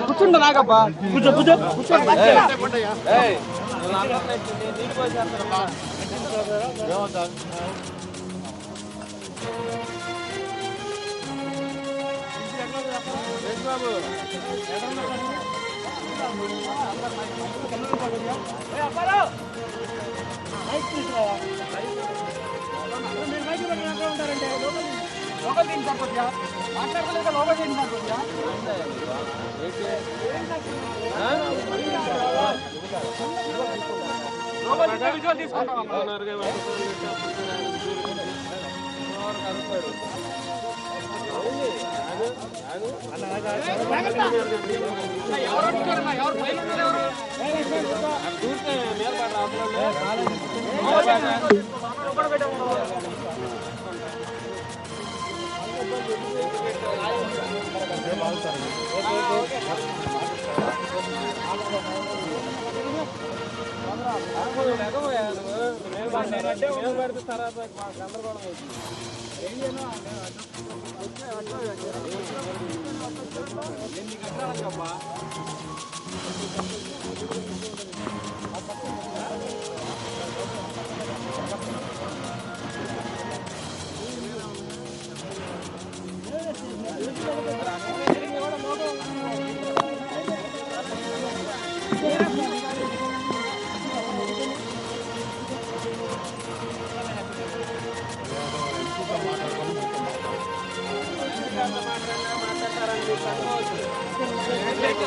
కూర్చుంటా నాకబ్బా కూర్చో కూర్చో లోకల్ దీన్ని సరిపోతుందా మాట్లాడలేక లోకల్ దీన్ని సరిపోతుందా విజువల్ తీసుకుంటాం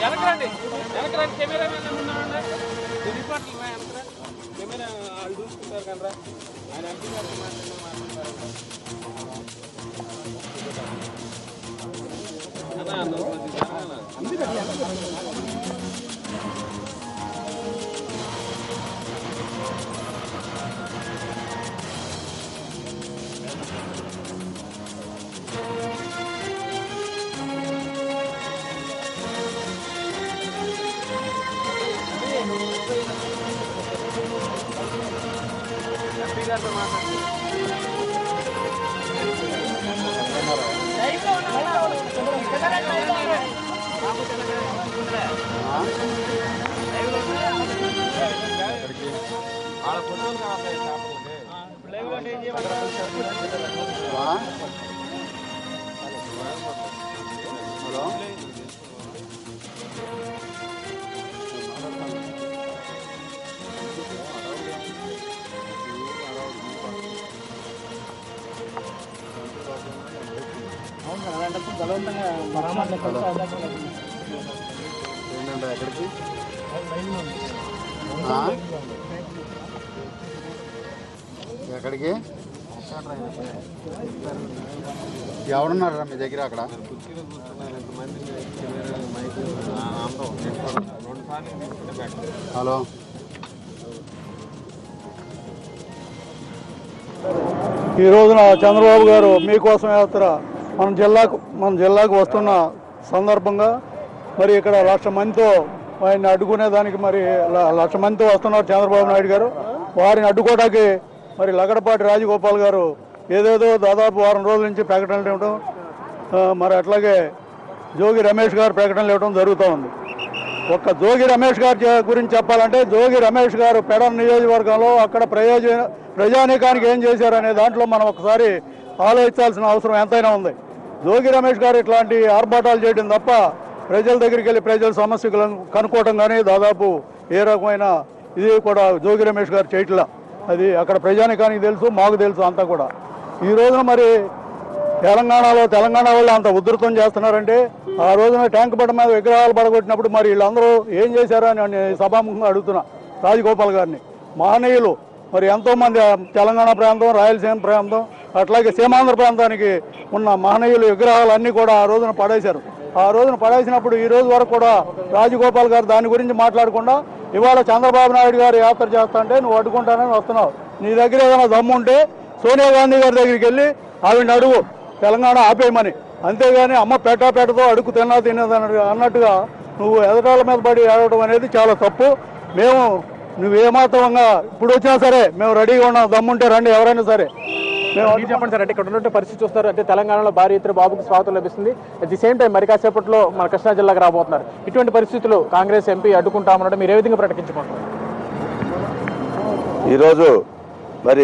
వెనకరండి కెమెరా కెమెరా వాళ్ళు చూసుకుంటారు కనరా ఆయన ఎంపీ గారితో ఎక్కడికి ఎవరున్నారా మీ దగ్గర అక్కడ? హలో, ఈ రోజున చంద్రబాబు గారు మీకోసం యాత్ర మన జిల్లాకు వస్తున్న సందర్భంగా మరి ఇక్కడ 1,00,000 మందితో ఆయన్ని అడ్డుకునేదానికి మరి 1,00,000 మందితో వస్తున్నారు చంద్రబాబు నాయుడు గారు. వారిని అడ్డుకోవడానికి మరి లగడపాటి రాజగోపాల్ గారు ఏదేదో దాదాపు వారం రోజుల నుంచి ప్రకటనలు ఇవ్వడం, మరి అట్లాగే జోగి రమేష్ గారు ప్రకటనలు ఇవ్వడం జరుగుతూ ఉంది. ఒక్క జోగి రమేష్ గారి గురించి చెప్పాలంటే జోగి రమేష్ గారు పెడన నియోజకవర్గంలో అక్కడ ప్రజానీకానికి ఏం చేశారనే దాంట్లో మనం ఒకసారి ఆలోచించాల్సిన అవసరం ఎంతైనా ఉంది. జోగి రమేష్ గారు ఇట్లాంటి ఆర్భాటాలు చేయడం తప్ప ప్రజల దగ్గరికి వెళ్ళి ప్రజల సమస్యలను కనుక్కోవటం కానీ దాదాపు ఏ రకమైన ఇది కూడా జోగి రమేష్ గారు చేయట్లా. అది అక్కడ ప్రజానీకానికి తెలుసు, మాకు తెలుసు అంతా కూడా. ఈ రోజున మరి తెలంగాణ వాళ్ళు అంత ఉధృతం చేస్తున్నారంటే ఆ రోజున ట్యాంక్ బండ మీద విగ్రహాలు పడగొట్టినప్పుడు మరి వీళ్ళందరూ ఏం చేశారని నేను సభాముఖంగా అడుగుతున్నా రాజగోపాల్ గారిని. మహనీయులు మరి ఎంతోమంది తెలంగాణ ప్రాంతం, రాయలసీమ ప్రాంతం అట్లాగే సీమాంధ్ర ప్రాంతానికి ఉన్న మహనీయులు విగ్రహాలన్నీ కూడా ఆ రోజున పడేశారు. ఆ రోజున పడేసినప్పుడు ఈ రోజు వరకు కూడా రాజగోపాల్ గారు దాని గురించి మాట్లాడకుండా ఇవాళ చంద్రబాబు నాయుడు గారు యాత్ర చేస్తా అంటే నువ్వు అడ్డుకుంటానని వస్తున్నావు. నీ దగ్గర ఏదైనా దమ్ము ఉంటే సోనియా గాంధీ గారి దగ్గరికి వెళ్ళి ఆవిడని అడుగు తెలంగాణ ఆపేయమని. అంతేగాని అమ్మ పెట్టతో అడుగు తినేదని అన్నట్టుగా నువ్వు ఎదటాల మీద పడి ఆడటం అనేది చాలా తప్పు. నువ్వేమాత్రంగా ఇప్పుడు వచ్చినా సరే మేము రెడీగా ఉన్నాం, దమ్ముంటే రండి ఎవరైనా సరే. మీరు చెప్పండి సార్, అంటే ఇక్కడ ఉన్నటువంటి పరిస్థితి చూస్తారు అంటే తెలంగాణలో భారీ ఎత్తున బాబుకి స్వాగతం లభిస్తుంది. అట్ ది సేమ్ టైం మరి కాసేపట్లో మన కృష్ణా జిల్లాకు రాబోతున్నారు. ఇటువంటి పరిస్థితులు కాంగ్రెస్ ఎంపీ అడ్డుకుంటామన్నట్టు మీరు ఏ విధంగా ప్రకటించుకుంటున్నారు? ఈరోజు మరి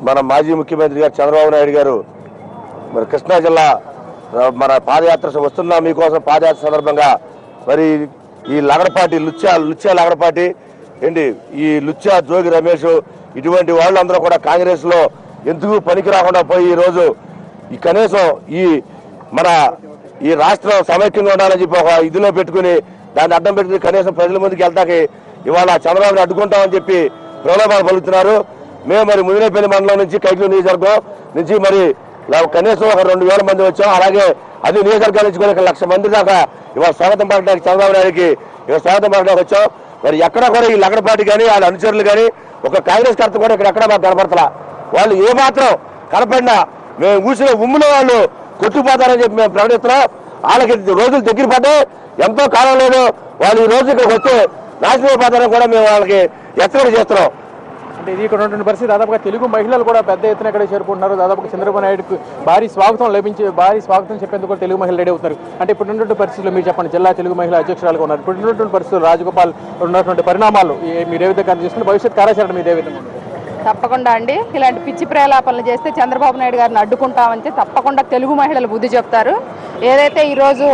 మన మాజీ ముఖ్యమంత్రి గారు చంద్రబాబు నాయుడు గారు మరి కృష్ణా జిల్లా మన పాదయాత్ర వస్తున్నా మీకోసం పాదయాత్ర సందర్భంగా మరి ఈ లగడపాటి లుచ్చా లగడపాటి ఏంటి ఈ లుచ్చా జోగి రమేష్ ఇటువంటి వాళ్ళందరూ కూడా కాంగ్రెస్ లో ఎందుకు పనికి రాకుండా పోయి ఈరోజు ఈ కనీసం ఈ రాష్ట్రం సమైక్యంగా ఉండాలని చెప్పి ఒక ఇదిలో పెట్టుకుని దాన్ని అడ్డం పెట్టుకుని కనీసం ప్రజల ముందుకు వెళ్తాకి ఇవాళ చంద్రబాబుని అడ్డుకుంటామని చెప్పి ప్రలోభాలు పలుకుతున్నారు. మేము మరి ముదినేపల్లి మండలం నుంచి కైకలూరు నియోజకవర్గం నుంచి మరి కనీసం ఒక 2000 మంది వచ్చాం. అలాగే అది నియోజకవర్గాల నుంచి కూడా 1,00,000 మంది దాకా ఇవాళ స్వాగతం పలకడానికి చంద్రబాబు నాయుడికి ఇవాళ స్వాగతం పలకడానికి వచ్చాం. మరి ఎక్కడ కూడా ఈ లగడపాటి కానీ వాళ్ళ అనుచరులు కానీ ఒక కాంగ్రెస్ కర్త కూడా ఎక్కడ మాకు కనపడతలా. వాళ్ళు ఏమాత్రం కనపడినా మేము ఊసిన ఉమ్ములో వాళ్ళు కొట్టుకుపోతారని చెప్పి మేము ప్రకటిస్తున్నాం. వాళ్ళకి రోజులు దగ్గర పడ్డాయి, ఎంతో కాలం లేదు, వాళ్ళు ఈ రోజు ఇక్కడికి వస్తే నాశనం అయిపోతారని కూడా మేము వాళ్ళకి హెచ్చరిక చేస్తున్నాం. అంటే ఇది ఇక్కడ ఉన్నటువంటి పరిస్థితి. దాదాపుగా తెలుగు మహిళలు కూడా పెద్ద ఎత్తున ఇక్కడ చేరుకుంటున్నారు. దాదాపుగా చంద్రబాబు నాయుడుకు భారీ స్వాగతం చెప్పేందుకు కూడా తెలుగు మహిళలు రెడీ అవుతున్నారు. అంటే ఇప్పుడు ఉన్నటువంటి పరిస్థితుల్లో మీరు చెప్పండి, జిల్లా తెలుగు మహిళా అధ్యక్షురాలుగా ఉన్నారు. ఇప్పుడు ఉన్నటువంటి పరిస్థితులు రాజగోపాల్ ఉన్నటువంటి పరిణామాలు మీరు ఏ విధంగా చూసుకుని భవిష్యత్ కార్యాచరణ మీద ఏ విధంగా ఉంది? తప్పకుండా అండి, ఇలాంటి పిచ్చి ప్రలాపనలు చేస్తే చంద్రబాబు నాయుడు గారిని అడ్డుకుంటామంటే తప్పకుండా తెలుగు మహిళలు బుద్ధి చెప్తారు. ఏదైతే ఈరోజు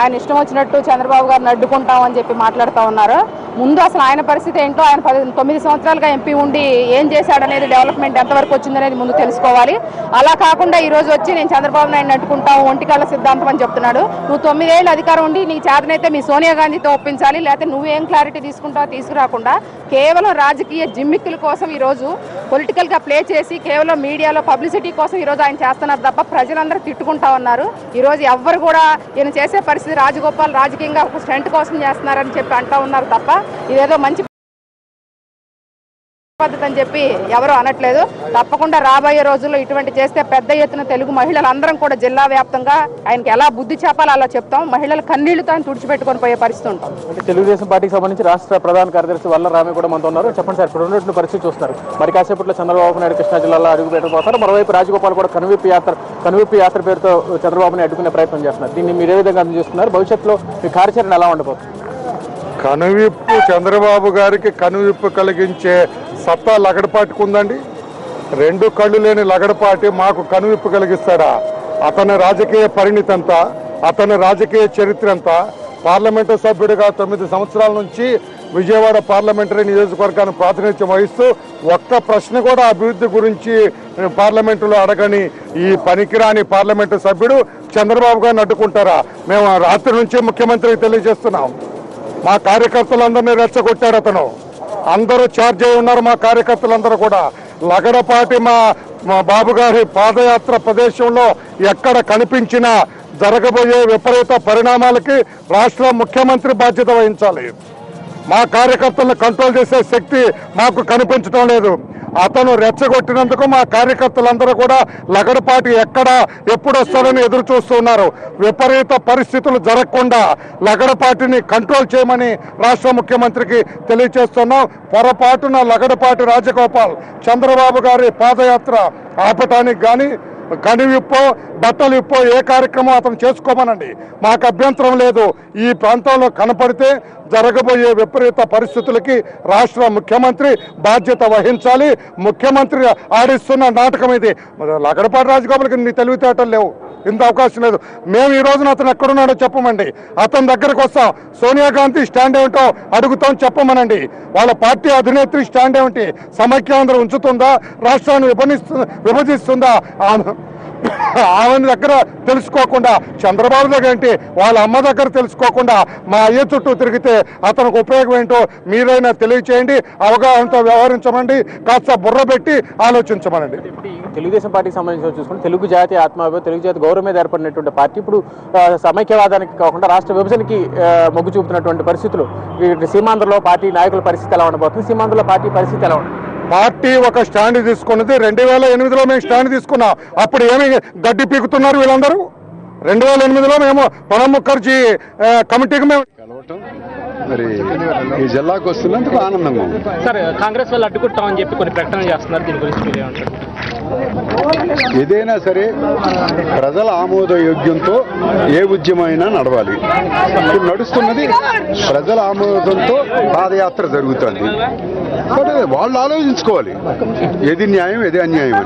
ఆయన ఇష్టం వచ్చినట్టు చంద్రబాబు గారిని అడ్డుకుంటామని చెప్పి మాట్లాడుతూ ఉన్నారో, ముందు అసలు ఆయన పరిస్థితి ఏంటో, ఆయన 9 సంవత్సరాలుగా ఎంపీ ఉండి ఏం చేశాడనేది, డెవలప్మెంట్ ఎంతవరకు వచ్చిందనేది ముందు తెలుసుకోవాలి. అలా కాకుండా ఈరోజు వచ్చి నేను చంద్రబాబు నాయుడిని అడ్డుకుంటాము, ఒంటికాళ్ళ సిద్ధాంతం అని చెప్తున్నాడు. నువ్వు 9 ఏళ్ళు అధికారం ఉండి నీ చేతనైతే మీ సోనియా గాంధీతో ఒప్పించాలి, లేకపోతే నువ్వేం క్లారిటీ తీసుకుంటావో తీసుకురాకుండా కేవలం రాజకీయ జిమ్మిక్కుల కోసం ఈరోజు పొలిటికల్గా ప్లే చేసి కేవలం మీడియాలో పబ్లిసిటీ కోసం ఈరోజు ఆయన చేస్తున్నారు తప్ప ప్రజలందరూ తిట్టుకుంటా ఉన్నారు. ఈరోజు ఎవ్వరు కూడా ఈయన చేసే పరిస్థితి రాజగోపాల్ రాజకీయంగా ఒక స్టంట్ కోసం చేస్తున్నారని చెప్పి అంటూ ఉన్నారు తప్ప ఇదేదో మంచి పద్ధతి అని చెప్పి ఎవరు అనట్లేదు. తప్పకుండా రాబోయే రోజుల్లో ఇటువంటి చేస్తే పెద్ద ఎత్తున తెలుగు మహిళలందరం కూడా జిల్లా వ్యాప్తంగా ఆయనకి ఎలా బుద్ధి చెప్పాలో అలా చెప్తాం. మహిళలు కన్నీళ్లతో ఆయన తుడిచిపెట్టుకొని పోయే పరిస్థితి ఉంటాం. అంటే తెలుగుదేశం పార్టీకి సంబంధించి రాష్ట్ర ప్రధాన కార్యదర్శి వల్ల రామి కూడా మనతో ఉన్నారు. చెప్పండి సార్, ఇప్పుడు ఉన్నటువంటి పరిస్థితి చూస్తున్నారు. మరి కాసేపట్లో చంద్రబాబు నాయుడు కృష్ణా జిల్లాలో అడుగు పెట్టబోతారు. మరోవైపు రాజగోపాల్ కూడా కనువిప్పు యాత్ర పేరుతో చంద్రబాబుని అడ్డుకునే ప్రయత్నం చేస్తున్నారు. దీన్ని మీరు ఏ విధంగా అందజేస్తున్నారు? భవిష్యత్తులో మీ కార్యాచరణ ఎలా ఉండబోతుంది? కనువిప్పు చంద్రబాబు గారికి కనువిప్పు కలిగించే సత్తా లగడపాటికి ఉందండి. 2 కళ్ళు లేని లగడపాటి మాకు కనువిప్పు కలిగిస్తాడా? అతని రాజకీయ పరిణితి అంతా, అతని రాజకీయ చరిత్ర అంతా, పార్లమెంటు సభ్యుడిగా 9 సంవత్సరాల నుంచి విజయవాడ పార్లమెంటరీ నియోజకవర్గాన్ని ప్రాతినిధ్యం వహిస్తూ ఒక్క ప్రశ్న కూడా అభివృద్ధి గురించి పార్లమెంటులో అడగని ఈ పనికిరాని పార్లమెంటు సభ్యుడు చంద్రబాబు గారిని అడ్డుకుంటారా? మేము రాత్రి నుంచే ముఖ్యమంత్రికి తెలియజేస్తున్నాం. మా కార్యకర్తలందరినీ రెచ్చగొట్టాడు అతను. అందరూ ఛార్జ్ అయి ఉన్నారు మా కార్యకర్తలందరూ కూడా. లగడపాటి మా బాబు గారి పాదయాత్ర ప్రదేశంలో ఎక్కడ కనిపించినా జరగబోయే విపరీత పరిణామాలకి రాష్ట్ర ముఖ్యమంత్రి బాధ్యత వహించాలి. మా కార్యకర్తలను కంట్రోల్ చేసే శక్తి మాకు కనిపించడం లేదు. అతను రెచ్చగొట్టినందుకు మా కార్యకర్తలందరూ కూడా లగడపాటి ఎప్పుడు వస్తారని ఎదురు చూస్తున్నారు. విపరీత పరిస్థితులు జరగకుండా లగడపాటిని కంట్రోల్ చేయమని రాష్ట్ర ముఖ్యమంత్రికి తెలియజేస్తున్నాం. పొరపాటున లగడపాటి రాజగోపాల్ చంద్రబాబు గారి పాదయాత్ర ఆపటానికి కానీ కనివిప్పో బట్టలు ఇప్పో ఏ కార్యక్రమం అతను చేసుకోమనండి, మాకు అభ్యంతరం లేదు. ఈ ప్రాంతంలో కనపడితే జరగబోయే విపరీత పరిస్థితులకి రాష్ట్ర ముఖ్యమంత్రి బాధ్యత వహించాలి. ముఖ్యమంత్రి ఆడిస్తున్న నాటకం ఇది. లగడపాటి రాజగోపాల్కి నీ తెలివితేటలు లేవు, ఇంత అవకాశం లేదు. మేము ఈ రోజున అతను ఎక్కడున్నాడో చెప్పమండి, అతని దగ్గరకు వస్తాం. సోనియా గాంధీ స్టాండ్ ఏమిటో అడుగుతాం, చెప్పమనండి. వాళ్ళ పార్టీ అధినేత్రి స్టాండ్ ఏమిటి? సమైక్యాంధ్ర ఉంచుతుందా? రాష్ట్రాన్ని విభజిస్తుందా? ఆమె దగ్గర తెలుసుకోకుండా, చంద్రబాబు దగ్గర ఏంటి వాళ్ళ అమ్మ దగ్గర తెలుసుకోకుండా మా అయ్య చుట్టూ తిరిగితే అతనికి ఉపయోగం ఏంటో మీరైనా తెలియచేయండి. అవగాహనతో వ్యవహరించమండి, కాస్త బుర్ర పెట్టి ఆలోచించమనండి. తెలుగుదేశం పార్టీకి సంబంధించి చూసుకుంటే తెలుగు జాతి ఆత్మాభిమానం, తెలుగు జాతి గౌరవం మీద ఏర్పడినటువంటి పార్టీ ఇప్పుడు సమైక్యవాదానికి కాకుండా రాష్ట్ర విభజనకి మొగ్గు చూపుతున్నటువంటి పరిస్థితులు. సీమాంధ్రలో పార్టీ నాయకుల పరిస్థితి ఎలా ఉండబోతుంది? సీమాంధ్రలో పార్టీ పరిస్థితి ఎలా ఉంటుంది? పార్టీ ఒక స్టాండ్ తీసుకున్నది 2008లో మేము స్టాండ్ తీసుకున్నాం. అప్పుడు ఏమి గడ్డి పీకుతున్నారు వీళ్ళందరూ? 2008లో మేము ప్రణబ్ ముఖర్జీ కమిటీకి మేము కలవటం, మరి ఈ జిల్లాకు వస్తున్నందుకు ఆనందంగా ఉంది. సార్, కాంగ్రెస్ వాళ్ళు అడ్డుకుంటామని చెప్పి కొన్ని ప్రకటనలు చేస్తున్నారు, దీని గురించి మీరు ఏమంటారు? ఏదైనా సరే ప్రజల ఆమోదయోగ్యంతో ఏ ఉద్యమైనా నడవాలి. ఇప్పుడు నడుస్తున్నది ప్రజల ఆమోదంతో పాదయాత్ర జరుగుతుంది. వాళ్ళు ఆలోచించుకోవాలి ఏది న్యాయం ఏది అన్యాయం.